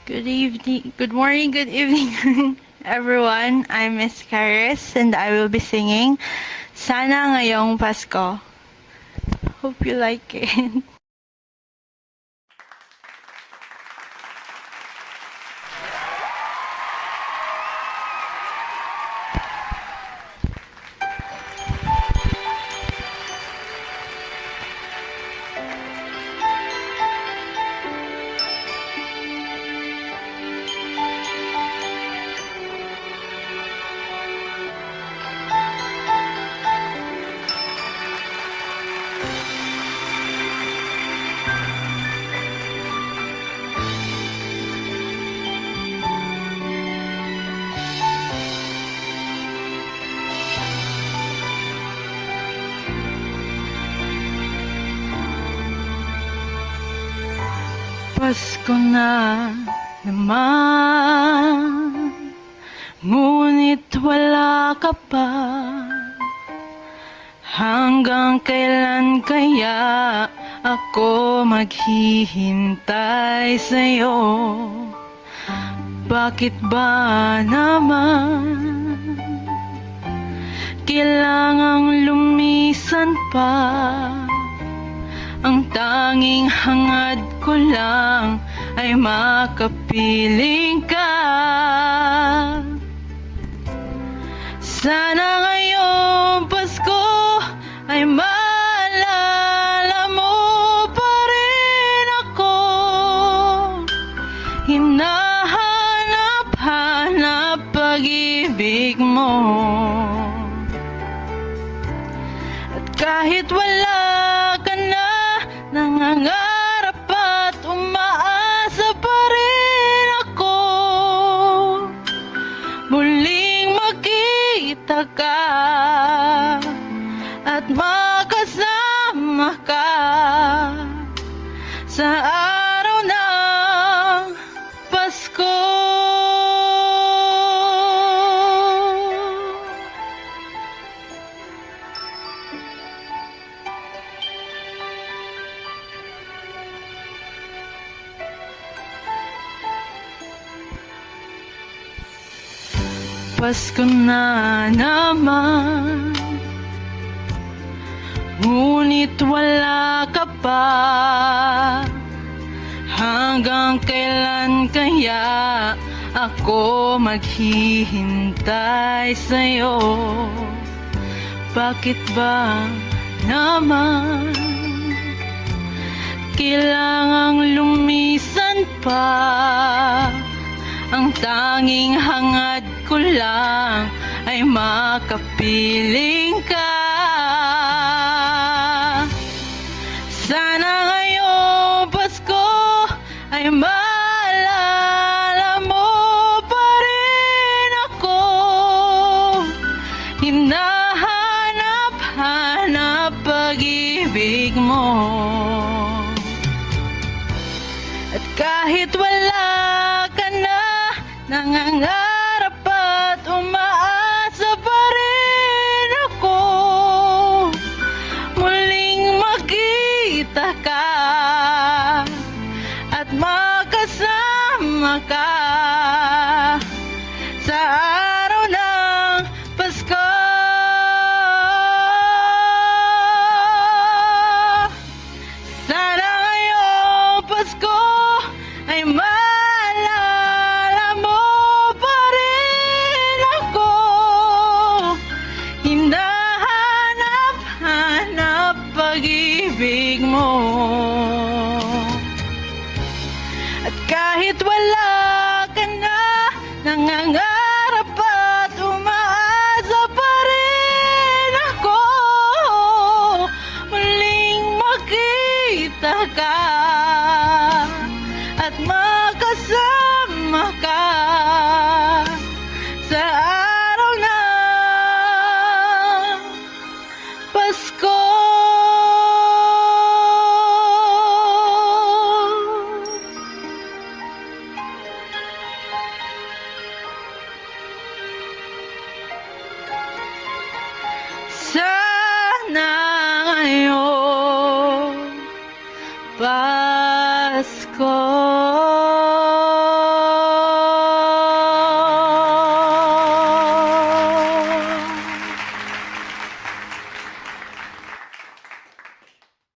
Good evening, good morning, good evening, everyone. I'm Miss Karis and I will be singing Sana Ngayong Pasko. Hope you like it. Pasko na naman, ngunit wala ka pa. Hanggang kailan kaya ako maghihintay sa'yo? Bakit ba naman kailangang lumisan pa? Ang tanging hangad ko lang ay makapiling ka. Sana ngayong Pasko ay maalala mo pa rin ako. Hinahanap-hanap pag-ibig mo. At kahit wala ka na, nangangarap at umaasa pa rin ako. Muling magkita ka at makasama ka sa araw ng Pasko. Pasko na naman, ngunit wala ka pa. Hanggang kailan kaya ako maghihintay sa'yo? Bakit ba naman kailangang lumisan pa? Ang tanging hangad ko lang ay makapiling ka. Sana ngayong Pasko ay maalala mo pa rin ako. Hinahanap-hanap pag-ibig mo. At kahit wala ka na, nangangarap at umaasa pa rin ako. Muling magkita ka at makasama ka sa araw ng Pasko. Sana ngayong Pasko ay maalala mo pa rin ako. Hinahanap-hanap pag-ibig mo. At kahit wala ka na, nangangarap at umaasa pa rin ako. Muling makita ka at makasama ka